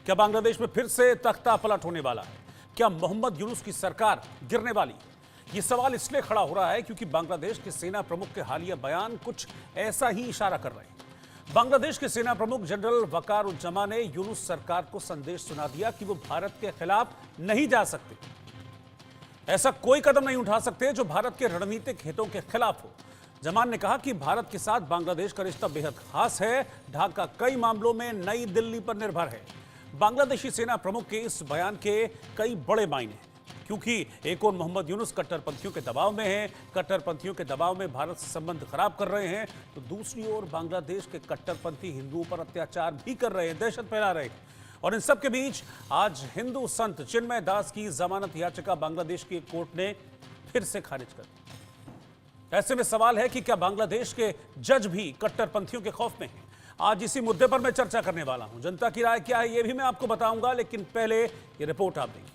क्या बांग्लादेश में फिर से तख्ता पलट होने वाला है? क्या मोहम्मद यूनुस की सरकार गिरने वाली? ये सवाल इसलिए खड़ा हो रहा है क्योंकि बांग्लादेश के सेना प्रमुख के हालिया बयान कुछ ऐसा ही इशारा कर रहे हैं। बांग्लादेश के सेना प्रमुख जनरल वकारुज्जमा ने यूनुस सरकार को संदेश सुना दिया कि वो भारत के खिलाफ नहीं जा सकते, ऐसा कोई कदम नहीं उठा सकते जो भारत के रणनीतिक हितों के खिलाफ हो। जमान ने कहा कि भारत के साथ बांग्लादेश का रिश्ता बेहद खास है, ढाका कई मामलों में नई दिल्ली पर निर्भर है। बांग्लादेशी सेना प्रमुख के इस बयान के कई बड़े मायने हैं, क्योंकि एक और मोहम्मद यूनुस कट्टरपंथियों के दबाव में है, कट्टरपंथियों के दबाव में भारत से संबंध खराब कर रहे हैं, तो दूसरी ओर बांग्लादेश के कट्टरपंथी हिंदुओं पर अत्याचार भी कर रहे हैं, दहशत फैला रहे हैं। और इन सब के बीच आज हिंदू संत चिन्मय दास की जमानत याचिका बांग्लादेश की कोर्ट ने फिर से खारिज कर दी। ऐसे में सवाल है कि क्या बांग्लादेश के जज भी कट्टरपंथियों के खौफ में हैं? आज इसी मुद्दे पर मैं चर्चा करने वाला हूं। जनता की राय क्या है ये भी मैं आपको बताऊंगा, लेकिन पहले ये रिपोर्ट आप देखिए।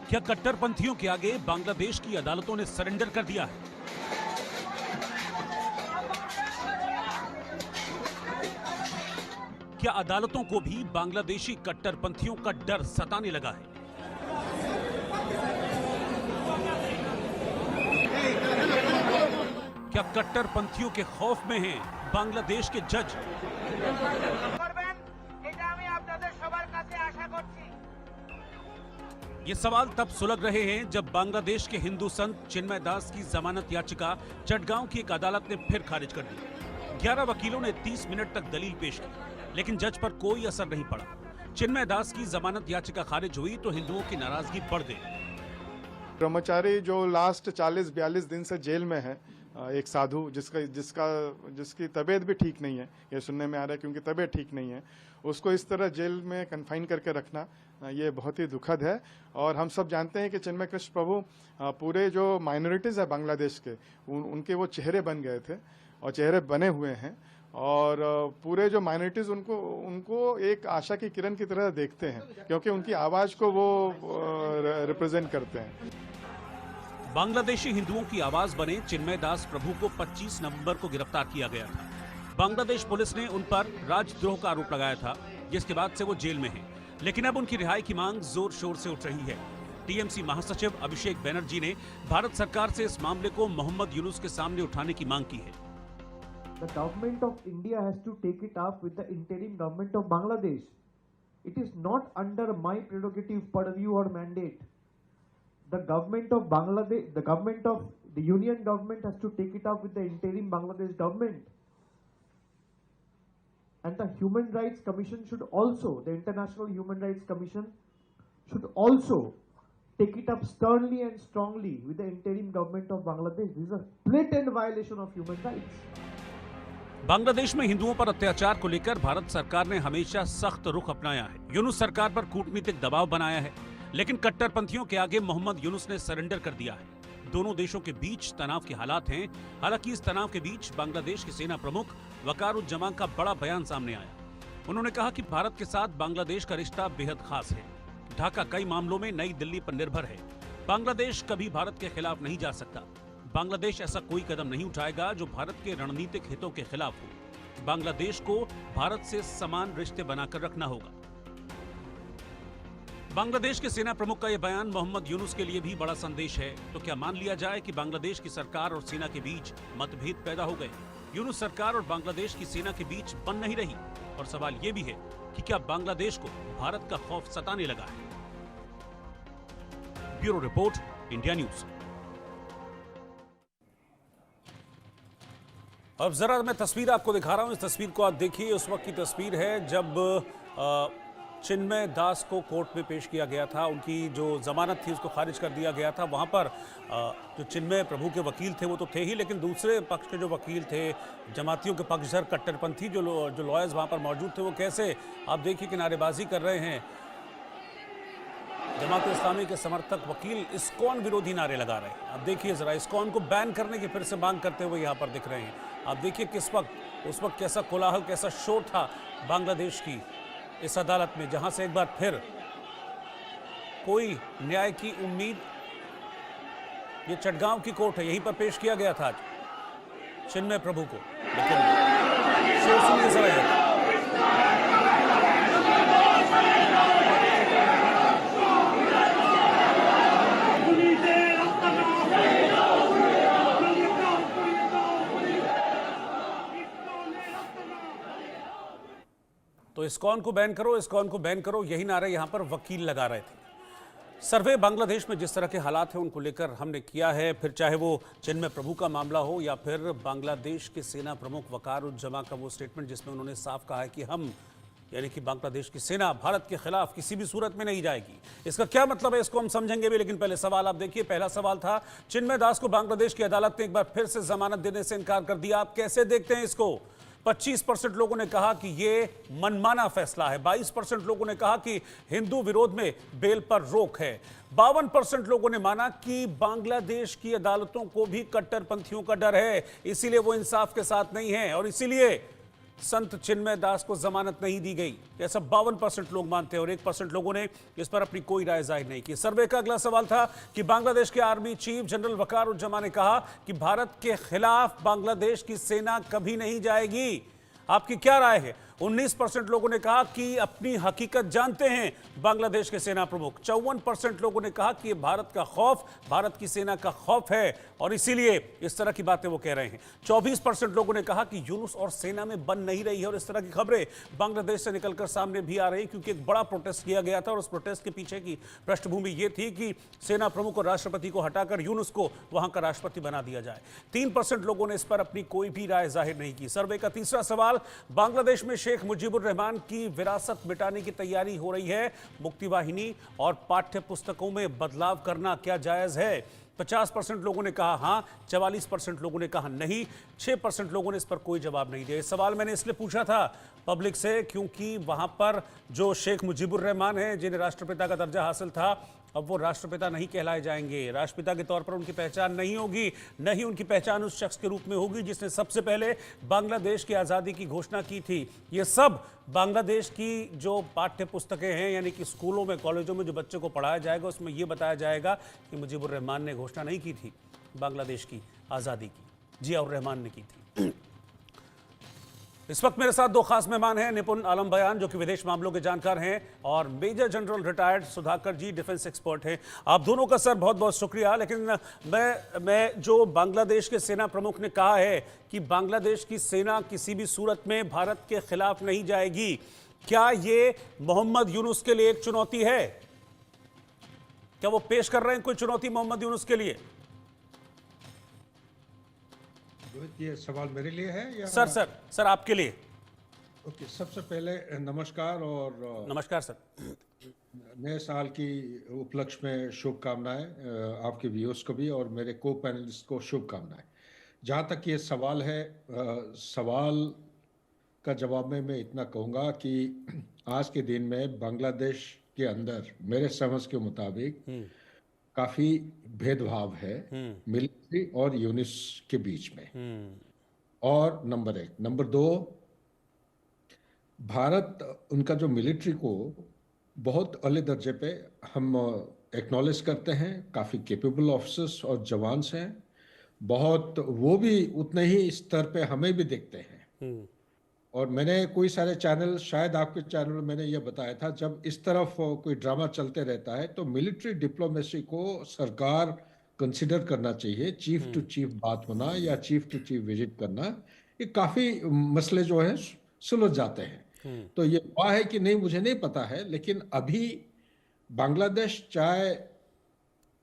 क्या कट्टरपंथियों के आगे बांग्लादेश की अदालतों ने सरेंडर कर दिया है? क्या अदालतों को भी बांग्लादेशी कट्टरपंथियों का डर सताने लगा है? क्या कट्टरपंथियों के खौफ में हैं बांग्लादेश के जज? ये सवाल तब सुलग रहे हैं जब बांग्लादेश के हिंदू संत चिन्मय दास की जमानत याचिका चटगांव की एक अदालत ने फिर खारिज कर दी। 11 वकीलों ने 30 मिनट तक दलील पेश की, लेकिन जज पर कोई असर नहीं पड़ा। चिन्मय दास की जमानत याचिका खारिज हुई तो हिंदुओं की नाराजगी बढ़ गई। ब्रह्मचारी जो लास्ट 40-42 दिन से जेल में है, एक साधु जिसकी तबीयत भी ठीक नहीं है, ये सुनने में आ रहा है, क्योंकि तबीयत ठीक नहीं है, उसको इस तरह जेल में कन्फाइन करके रखना ये बहुत ही दुखद है। और हम सब जानते हैं कि चिन्मय कृष्ण प्रभु पूरे जो माइनॉरिटीज़ है बांग्लादेश के, उनके वो चेहरे बन गए थे और चेहरे बने हुए हैं, और पूरे जो माइनॉरिटीज़ उनको एक आशा की किरण की तरह देखते हैं, क्योंकि उनकी आवाज़ को वो रिप्रेजेंट करते हैं। बांग्लादेशी हिंदुओं की आवाज बने चिन्मय दास प्रभु को 25 नवंबर को गिरफ्तार किया गया था। बांग्लादेश पुलिस ने उन पर राजद्रोह का आरोप लगाया था, जिसके बाद से वो जेल में हैं। लेकिन अब उनकी रिहाई की मांग जोर शोर से उठ रही है। टीएमसी महासचिव अभिषेक बैनर्जी ने भारत सरकार से इस मामले को मोहम्मद यूनुस के सामने उठाने की मांग की है। The government of India has to take it up with the interim government of Bangladesh. It is not under my prerogative, purview or mandate. The government of Bangladesh, the government of the union government has to take it up with the interim Bangladesh government. And the Human Rights Commission should also, the International Human Rights Commission should also take it up sternly and strongly with the interim government of Bangladesh. This is a blatant violation of human rights. Bangladesh में हिंदुओं पर अत्याचार को लेकर भारत सरकार ने हमेशा सख्त रुख अपनाया है। यूनुस सरकार पर कूटनीतिक दबाव बनाया है, लेकिन कट्टरपंथियों के आगे मोहम्मद यूनुस ने सरेंडर कर दिया है। दोनों देशों के बीच तनाव के हालात हैं। हालांकि इस तनाव के बीच बांग्लादेश के सेना प्रमुख वकारुज्जमा का बड़ा बयान सामने आया। उन्होंने कहा कि भारत के साथ बांग्लादेश का रिश्ता बेहद खास है, ढाका कई मामलों में नई दिल्ली पर निर्भर है। बांग्लादेश कभी भारत के खिलाफ नहीं जा सकता। बांग्लादेश ऐसा कोई कदम नहीं उठाएगा जो भारत के रणनीतिक हितों के खिलाफ हो। बांग्लादेश को भारत से समान रिश्ते बनाकर रखना होगा। बांग्लादेश के सेना प्रमुख का यह बयान मोहम्मद यूनुस के लिए भी बड़ा संदेश है। तो क्या मान लिया जाए कि बांग्लादेश की सरकार और सेना के बीच मतभेद पैदा हो गए? यूनुस सरकार और बांग्लादेश की सेना के बीच बन नहीं रही। और सवाल यह भी है कि क्या बांग्लादेश को भारत का खौफ सताने लगा है? Bureau report, India news. अब जरा मैं तस्वीर आपको दिखा रहा हूं। इस तस्वीर को आप देखिए। उस वक्त की तस्वीर है जब चिन्मय दास को कोर्ट में पेश किया गया था। उनकी जो जमानत थी उसको खारिज कर दिया गया था। वहां पर जो चिन्मय प्रभु के वकील थे वो तो थे ही, लेकिन दूसरे पक्ष के जो वकील थे, जमातियों के पक्षधर कट्टरपंथी जो लॉयर्स वहां पर मौजूद थे, वो कैसे आप देखिए कि नारेबाजी कर रहे हैं। जमात इस्लामी के समर्थक वकील इस्कॉन विरोधी नारे लगा रहे हैं। आप देखिए जरा, इस्कॉन को बैन करने की फिर से मांग करते हुए यहाँ पर दिख रहे हैं। आप देखिए किस वक्त, उस वक्त कैसा कोलाहल, कैसा शोर था बांग्लादेश की इस अदालत में, जहां से एक बार फिर कोई न्याय की उम्मीद? ये चटगांव की कोर्ट है, यहीं पर पेश किया गया था आज चिन्मय प्रभु को, लेकिन शोर सुनिए जरा ये। तो इस्कॉन को बैन करो, इस्कॉन को बैन करो, यही नारे यहां पर वकील लगा रहे थे। सर्वे बांग्लादेश में जिस तरह के हालात हैं उनको लेकर हमने किया है, फिर चाहे वो चिन्मय प्रभु का मामला हो या फिर बांग्लादेश के सेना प्रमुख वकारुज्जमा का वो स्टेटमेंट जिसमें उन्होंने साफ कहा है कि हम यानी कि बांग्लादेश की सेना भारत के खिलाफ किसी भी सूरत में नहीं जाएगी। इसका क्या मतलब है इसको हम समझेंगे भी, लेकिन पहले सवाल आप देखिए। पहला सवाल था, चिन्मय दास को बांग्लादेश की अदालत ने एक बार फिर से जमानत देने से इनकार कर दिया। आप कैसे देखते हैं इसको? 25% लोगों ने कहा कि ये मनमाना फैसला है, 22% लोगों ने कहा कि हिंदू विरोध में बेल पर रोक है, 52% लोगों ने माना कि बांग्लादेश की अदालतों को भी कट्टरपंथियों का डर है, इसीलिए वो इंसाफ के साथ नहीं है और इसीलिए संत चिन्मय दास को जमानत नहीं दी गई। ऐसा 52% लोग मानते हैं और 1% लोगों ने इस पर अपनी कोई राय जाहिर नहीं की। सर्वे का अगला सवाल था कि बांग्लादेश के आर्मी चीफ जनरल वकारुज्जमा ने कहा कि भारत के खिलाफ बांग्लादेश की सेना कभी नहीं जाएगी। आपकी क्या राय है? 19% लोगों ने कहा कि अपनी हकीकत जानते हैं बांग्लादेश के सेना प्रमुख। 54% लोगों ने कहा कि ये भारत का खौफ, भारत की सेना का खौफ है और इसीलिए इस तरह की बातें वो कह रहे हैं। 24% लोगों ने कहा कि यूनुस और सेना में बन नहीं रही है और इस तरह की खबरें बांग्लादेश से निकलकर सामने भी आ रही, क्योंकि एक बड़ा प्रोटेस्ट किया गया था और उस प्रोटेस्ट के पीछे की पृष्ठभूमि ये थी कि सेना प्रमुख और राष्ट्रपति को हटाकर यूनुस को वहां का राष्ट्रपति बना दिया जाए। 3% लोगों ने इस पर अपनी कोई भी राय जाहिर नहीं की। सर्वे का तीसरा सवाल, बांग्लादेश में शेख मुजीबुर रहमान की विरासत मिटाने की तैयारी हो रही है, मुक्ति वाहिनी और पाठ्य पुस्तकों में बदलाव करना क्या जायज है? 50% लोगों ने कहा हां, 44% लोगों ने कहा नहीं, 6% लोगों ने इस पर कोई जवाब नहीं दिया। सवाल मैंने इसलिए पूछा था पब्लिक से क्योंकि वहां पर जो शेख मुजीबुर रहमान है, जिन्हें राष्ट्रपिता का दर्जा हासिल था, अब वो राष्ट्रपिता नहीं कहलाए जाएंगे। राष्ट्रपिता के तौर पर उनकी पहचान नहीं होगी, नहीं उनकी पहचान उस शख्स के रूप में होगी जिसने सबसे पहले बांग्लादेश की आज़ादी की घोषणा की थी। ये सब बांग्लादेश की जो पाठ्य पुस्तकें हैं, यानी कि स्कूलों में, कॉलेजों में जो बच्चों को पढ़ाया जाएगा, उसमें ये बताया जाएगा कि मुजीबुर रहमान ने घोषणा नहीं की थी बांग्लादेश की आज़ादी की, जियाउर रहमान ने की थी। इस वक्त मेरे साथ दो खास मेहमान हैं, निपुण आलम बयान जो कि विदेश मामलों के जानकार हैं और मेजर जनरल रिटायर्ड सुधाकर जी डिफेंस एक्सपर्ट हैं। आप दोनों का सर बहुत बहुत शुक्रिया। लेकिन मैं जो बांग्लादेश के सेना प्रमुख ने कहा है कि बांग्लादेश की सेना किसी भी सूरत में भारत के खिलाफ नहीं जाएगी, क्या ये मोहम्मद यूनुस के लिए एक चुनौती है? क्या वो पेश कर रहे हैं कोई चुनौती मोहम्मद यूनुस के लिए? ये सवाल मेरे लिए है या सर आपके लिए। ओके, सबसे पहले नमस्कार और नमस्कार सर। नए साल की उपलक्ष्य में शुभकामनाएं आपके व्यूअर्स को भी और मेरे को पैनलिस्ट को शुभकामनाएं। जहाँ तक ये सवाल है, सवाल का जवाब में मैं इतना कहूँगा कि आज के दिन में बांग्लादेश के अंदर मेरे समझ के मुताबिक काफी भेदभाव है मिलिट्री और यूनिस के बीच में। और नंबर 1, नंबर 2, भारत उनका जो मिलिट्री को बहुत अले दर्जे पे हम एक्नॉलेज करते हैं, काफी कैपेबल ऑफिसर्स और जवान्स हैं, बहुत वो भी उतने ही स्तर पे हमें भी देखते हैं। और मैंने कोई सारे चैनल, शायद आपके चैनल में मैंने ये बताया था, जब इस तरफ कोई ड्रामा चलते रहता है तो मिलिट्री डिप्लोमेसी को सरकार कंसिडर करना चाहिए। चीफ टू चीफ बात होना या चीफ टू चीफ विजिट करना, ये काफ़ी मसले जो है सुलझ जाते हैं। तो ये हुआ है कि नहीं मुझे नहीं पता है, लेकिन अभी बांग्लादेश चाहे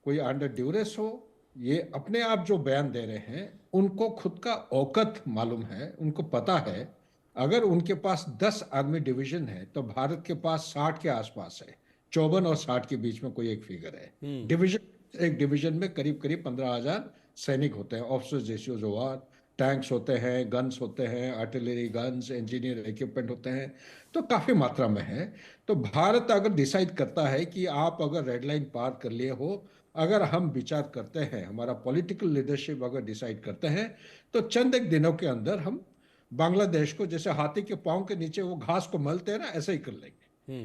कोई अंडर ड्यूरेस हो, ये अपने आप जो बयान दे रहे हैं उनको खुद का औकत मालूम है, उनको पता है अगर उनके पास 10 आर्मी डिवीजन है तो भारत के पास 60 के आसपास है, 54 और 60 के बीच में कोई एक फिगर है। डिवीजन, एक डिवीजन में करीब करीब 15,000 सैनिक होते हैं, ऑफिसर्स रेशियो जो टैंक्स होते हैं, गन्स होते हैं, आर्टिलरी गन्स, इंजीनियर इक्विपमेंट होते हैं, तो काफ़ी मात्रा में है। तो भारत अगर डिसाइड करता है कि आप अगर रेड लाइन पार कर लिए हो, अगर हम विचार करते हैं, हमारा पॉलिटिकल लीडरशिप अगर डिसाइड करते हैं, तो चंद एक दिनों के अंदर हम बांग्लादेश को, जैसे हाथी के पांव के नीचे वो घास को मलते हैं ना, ऐसे ही कर लेंगे।